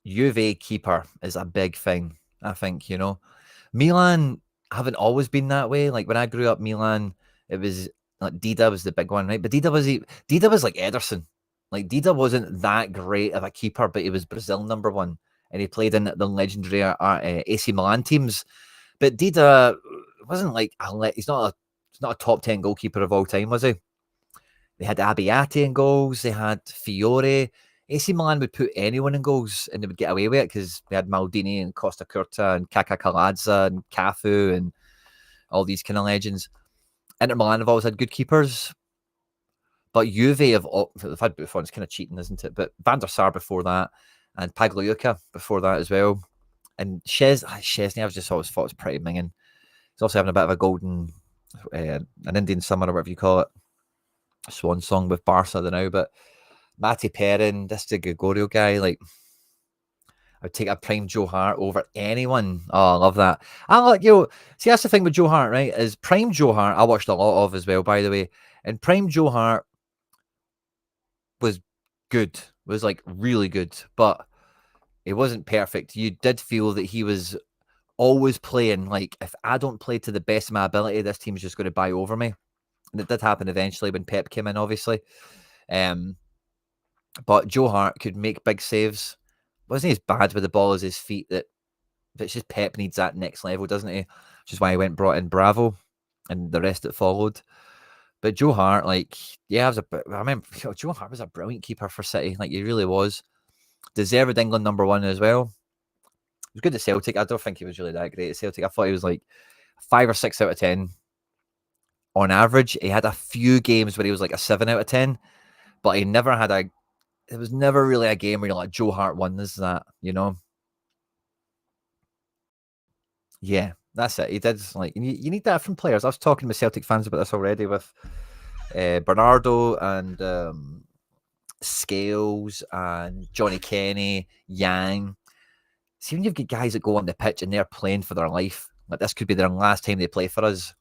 Juve keeper is a big thing, I think, you know. Milan haven't always been that way. Like, when I grew up, Milan, it was like Dida was the big one, right? But Dida was like Ederson. Like, Dida wasn't that great of a keeper, but he was Brazil #1, and he played in the legendary AC Milan teams. But Dida wasn't like he's not a top 10 goalkeeper of all time, was he? They had Abbiati in goals. They had Fiore. AC Milan would put anyone in goals and they would get away with it because they had Maldini and Costa Curta and Kaka Kaladza and Cafu and all these kind of legends. Inter Milan have always had good keepers. But Juve have had Buffon. It's kind of cheating, isn't it? But Van der Sar before that and Pagliuca before that as well. And Szczesny, I've just always thought was pretty minging. He's also having a bit of a golden, an Indian summer or whatever you call it. Swan song with Barca now, but Matty Perrin, this De Gregorio guy, like, I would take a prime Joe Hart over anyone. Oh, I love that. See, that's the thing with Joe Hart, right? Is prime Joe Hart, I watched a lot of as well, by the way, and prime Joe Hart was good, was like really good, but it wasn't perfect. You did feel that he was always playing like, if I don't play to the best of my ability, this team's just going to buy over me. And it did happen eventually when Pep came in, obviously. But Joe Hart could make big saves. Wasn't he as bad with the ball as his feet? But it's just Pep needs that next level, doesn't he? Which is why he brought in Bravo and the rest that followed. But Joe Hart, like, yeah, I remember Joe Hart was a brilliant keeper for City. Like, he really was. Deserved England #1 as well. He was good at Celtic. I don't think he was really that great at Celtic. I thought he was like 5 or 6 out of 10. On average, he had a few games where he was like a 7 out of 10, but he never had it was never really a game where you're like, Joe Hart won this, that, you know? Yeah, that's it. He did, like, you need that from players. I was talking with Celtic fans about this already with Bernardo and Scales and Johnny Kenny, Yang. See, when you've got guys that go on the pitch and they're playing for their life, like this could be their last time they play for us.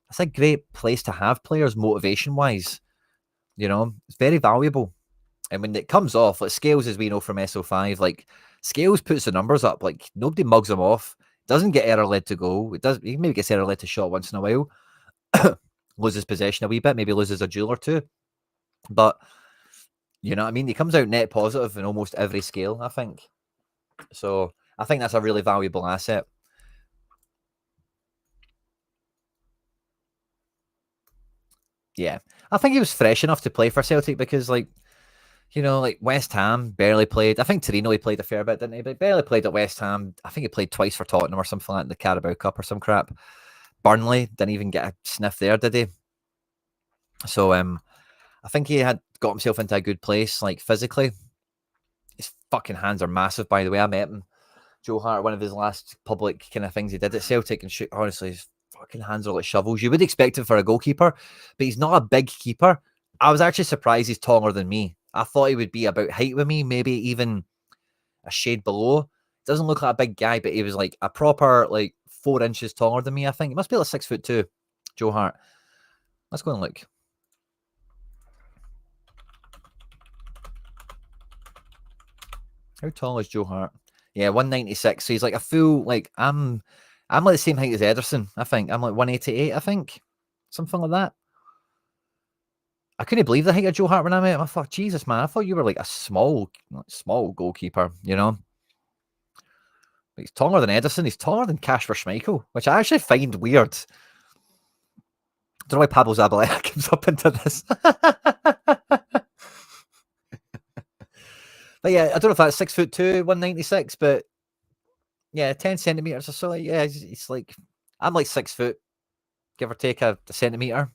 That's a great place to have players motivation-wise. You know, it's very valuable. And when it comes off, like Scales, as we know from SO5, like Scales puts the numbers up. Like nobody mugs him off. Doesn't get error-led to go. He maybe gets error-led to shot once in a while. Loses possession a wee bit. Maybe loses a duel or two. But, you know what I mean? He comes out net positive in almost every scale, I think. So I think that's a really valuable asset. Yeah, I think he was fresh enough to play for Celtic because, like, you know, like West Ham barely played. I think Torino, he played a fair bit, didn't he? But barely played at West Ham. I think he played twice for Tottenham or something like that in the Carabao Cup or some crap. Burnley didn't even get a sniff there, did he? So I think he had got himself into a good place, like physically. His fucking hands are massive, by the way. I met him, Joe Hart, one of his last public kind of things he did at Celtic, and shoot, honestly, his fucking hands are like shovels. You would expect it for a goalkeeper, but he's not a big keeper. I was actually surprised he's taller than me. I thought he would be about height with me, maybe even a shade below. Doesn't look like a big guy, but he was like a proper like 4 inches taller than me. I think he must be like 6'2", Joe Hart. Let's go and look. How tall is Joe Hart? Yeah, 196. So he's like a full like I'm like the same height as Ederson. I think I'm like 188. I think something like that. I couldn't believe the height of Joe Hart when I met him. I thought, Jesus, man, I thought you were like a small goalkeeper, you know? But he's taller than Ederson. He's taller than Kasper Schmeichel, which I actually find weird. I don't know why Pablo Zabaleta comes up into this. But yeah, I don't know if that's 6'2", 196, but yeah, 10 centimeters or so. Yeah, it's like, I'm like 6 foot, give or take a centimeter.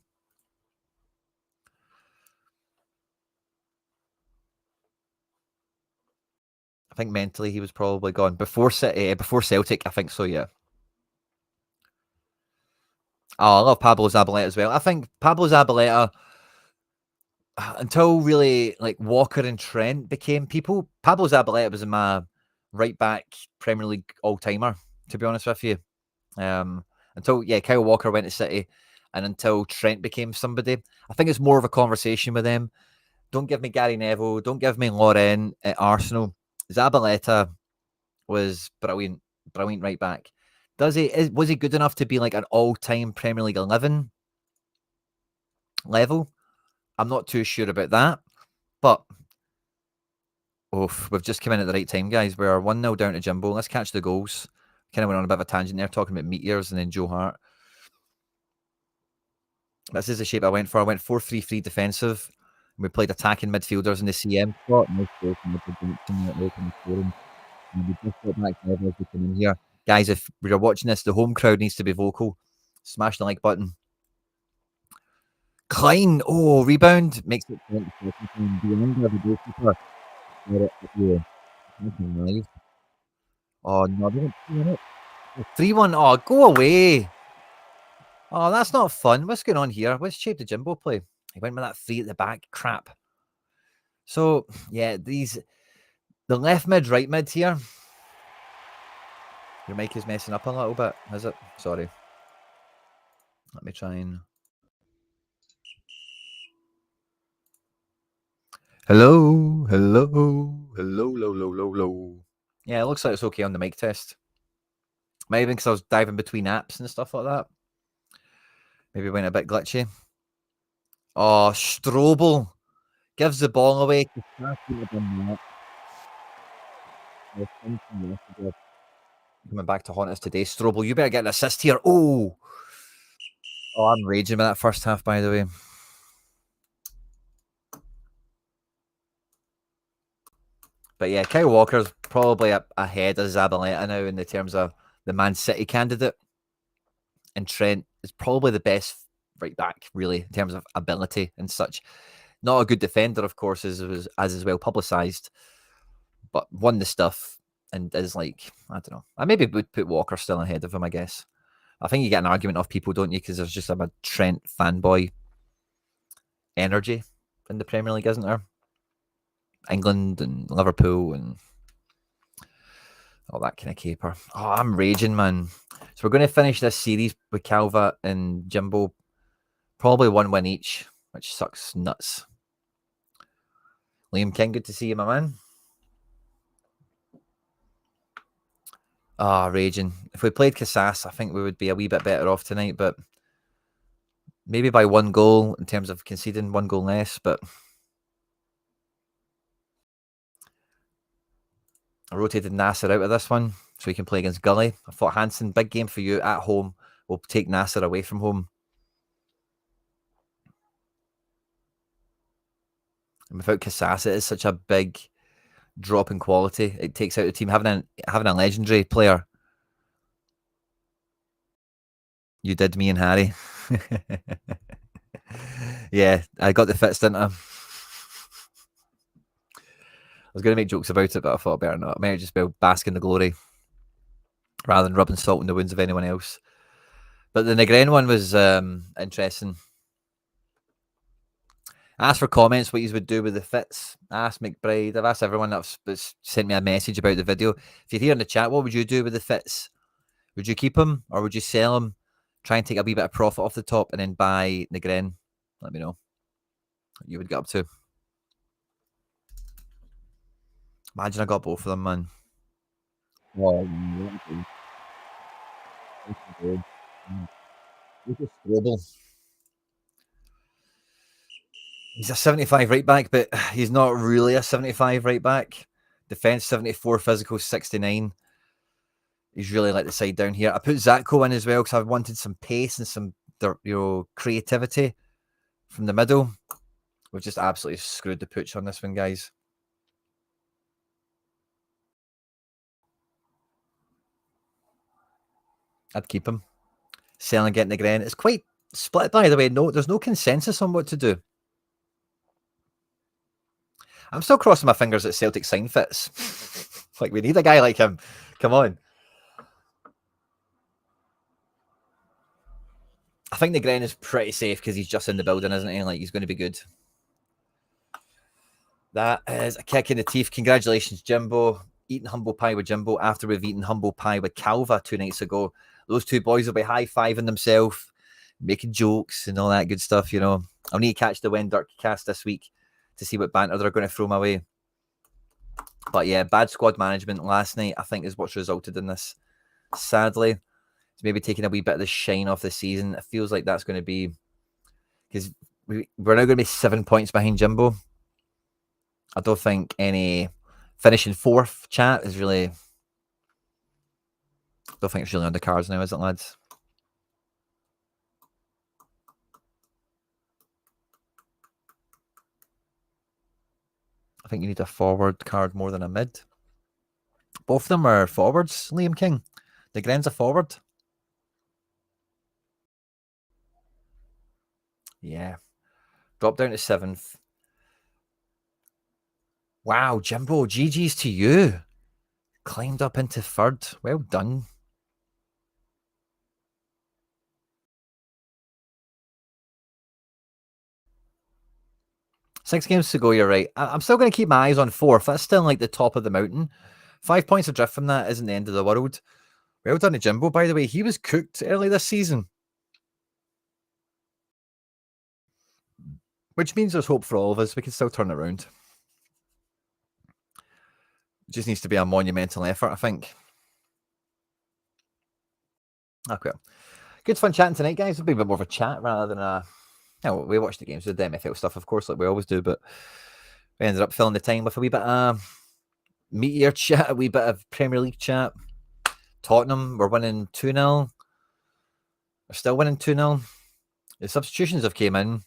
I think mentally he was probably gone before Celtic. I think so. Yeah. Oh, I love Pablo Zabaleta as well. I think Pablo Zabaleta, until really like Walker and Trent became people, Pablo Zabaleta was in my right back Premier League all timer. To be honest with you, until Kyle Walker went to City, and until Trent became somebody. I think it's more of a conversation with them. Don't give me Gary Neville. Don't give me Lauren at Arsenal. Zabaleta was brilliant right back. Was he good enough to be like an all-time Premier League 11 level? I'm not too sure about that, but we've just come in at the right time, guys. We're 1-0 down to Jimbo. Let's catch the goals. Kind of went on a bit of a tangent there, talking about meteors and then Joe Hart. This is the shape I went for. I went 4-3-3 defensive. We played attacking midfielders in the CM spot. Nice goal from the and we just got back to as we come in here. Guys, if you're watching this, the home crowd needs to be vocal. Smash the like button. Klein, rebound. Makes it 20 seconds. The under the goalkeeper. Oh, no, they don't 3-1. Oh, go away. Oh, that's not fun. What's going on here? What's shape did Jimbo play? He went with that 3 at the back. Crap. So, yeah, the left mid, right mid here. Your mic is messing up a little bit, is it? Sorry. Let me try and... Hello. Yeah, it looks like it's okay on the mic test. Maybe because I was diving between apps and stuff like that. Maybe it went a bit glitchy. Oh, Strobel gives the ball away. Coming back to haunt us today. Strobel, you better get an assist here. Oh, I'm raging with that first half, by the way. But yeah, Kyle Walker's probably ahead of Zabaleta now in the terms of the Man City candidate. And Trent is probably the best right back, really, in terms of ability and such. Not a good defender, of course, as is well publicised, but won the stuff and is like, I don't know. I maybe would put Walker still ahead of him, I guess. I think you get an argument off people, don't you? Because there's just a Trent fanboy energy in the Premier League, isn't there? England and Liverpool and all that kind of caper. Oh, I'm raging, man. So we're going to finish this series with Calva and Jimbo. Probably 1 win each, which sucks nuts. Liam King, good to see you, my man. Raging. If we played Casas, I think we would be a wee bit better off tonight, but maybe by 1 goal in terms of conceding 1 goal less, but I rotated Nasser out of this one so he can play against Gully. I thought Hansen, big game for you at home. We'll take Nasser away from home. And without Casas, it is such a big drop in quality. It takes out the team. Having a legendary player. You did me and Harry. Yeah, I got the fits, didn't I? was going to make jokes about it, but I thought better not. I might just be bask in the glory rather than rubbing salt in the wounds of anyone else. But the Negren one was interesting. Ask for comments what you would do with the fits. Ask McBride. I've asked everyone that's sent me a message about the video. If you're here in the chat, what would you do with the fits? Would you keep them or would you sell them? Try and take a wee bit of profit off the top and then buy Negren? Let me know what you would get up to. Imagine I got both of them, man. Oh, he's a 75 right back, but he's not really a 75 right back. Defense 74, physical 69. He's really like the side down here. I put Zatko in as well because I wanted some pace and some creativity from the middle. We've just absolutely screwed the pooch on this one, guys. I'd keep him. Selling, getting the Gren. It's quite split, by the way. No, there's no consensus on what to do. I'm still crossing my fingers that Celtic sign fits. Like, we need a guy like him. Come on. I think the Gren is pretty safe because he's just in the building, isn't he? Like, he's going to be good. That is a kick in the teeth. Congratulations, Jimbo. Eating humble pie with Jimbo after we've eaten humble pie with Calva 2 nights ago. Those two boys will be high-fiving themselves, making jokes and all that good stuff, you know. I'll need to catch the When Dirk cast this week to see what banter they're going to throw my way. But yeah, bad squad management last night, I think, is what's resulted in this. Sadly, it's maybe taking a wee bit of the shine off the season. It feels like that's going to be... Because we're now going to be 7 points behind Jimbo. I don't think any finishing 4th chat is really... I don't think it's really on the cards now, is it, lads? I think you need a forward card more than a mid. Both of them are forwards, Liam King. The Gren's a forward. Yeah. Drop down to 7th. Wow, Jimbo, GG's to you. Climbed up into 3rd. Well done. Six games to go, you're right. I'm still going to keep my eyes on 4th. That's still like the top of the mountain. 5 points adrift from that isn't the end of the world. Well done to Jimbo, by the way. He was cooked early this season. Which means there's hope for all of us. We can still turn it around. It just needs to be a monumental effort, I think. Okay. Good fun chatting tonight, guys. It'll be a bit more of a chat rather than a... No, we watched the games with the MFL stuff, of course, like we always do, but we ended up filling the time with a wee bit of meteor chat, a wee bit of Premier League chat. Tottenham, we're winning 2-0. We're still winning 2-0. The substitutions have came in.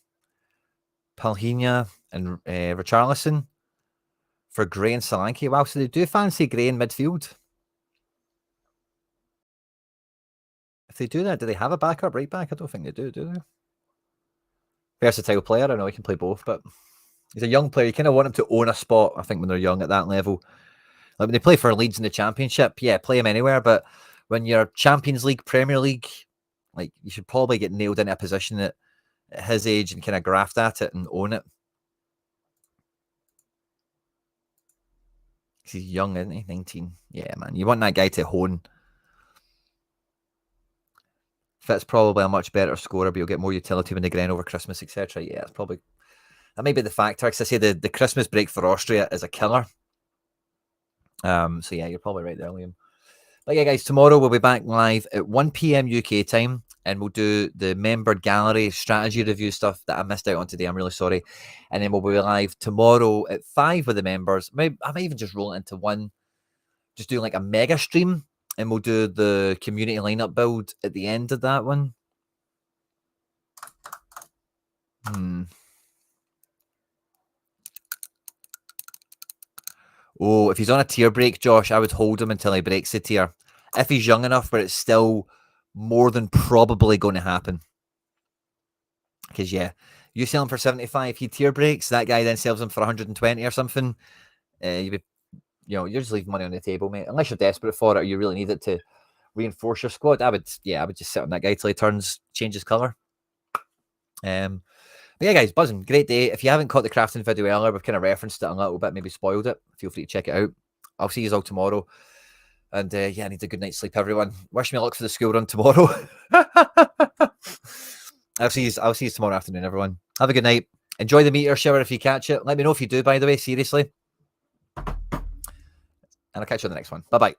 Palhinha and Richarlison for Gray and Solanke. Wow, so they do fancy Gray in midfield. If they do that, do they have a backup right back? I don't think they do they? Versatile player. I know he can play both, but he's a young player. You kind of want him to own a spot, I think, when they're young at that level. Like when they play for Leeds in the Championship, yeah, play him anywhere. But when you're Champions League, Premier League, like you should probably get nailed into a position at his age and kind of graft at it and own it. He's young, isn't he? 19. Yeah, man. You want that guy to hone. Fit's probably a much better scorer, but you'll get more utility when they grind over Christmas, etc. Yeah, it's probably... That may be the factor. Because I say the Christmas break for Austria is a killer. So yeah, you're probably right there, Liam. But yeah, guys, tomorrow we'll be back live at 1 p.m. UK time, and we'll do the member gallery strategy review stuff that I missed out on today. I'm really sorry. And then we'll be live tomorrow at 5 with the members. I might even just roll it into one, just do like a mega stream, and we'll do the community lineup build at the end of that one. Oh, if he's on a tier break, Josh, I would hold him until he breaks the tier. If he's young enough, but it's still more than probably going to happen. Because, yeah, you sell him for 75, he tier breaks, that guy then sells him for 120 or something. you'd be, you're just leaving money on the table, mate. Unless you're desperate for it or you really need it to reinforce your squad, I would just sit on that guy till he changes colour. But yeah, guys, buzzing. Great day. If you haven't caught the crafting video earlier, we've kind of referenced it a little bit, maybe spoiled it. Feel free to check it out. I'll see you all tomorrow. And yeah, I need a good night's sleep, everyone. Wish me luck for the school run tomorrow. I'll see you tomorrow afternoon, everyone. Have a good night. Enjoy the meteor shower if you catch it. Let me know if you do, by the way, seriously. And I'll catch you on the next one. Bye-bye.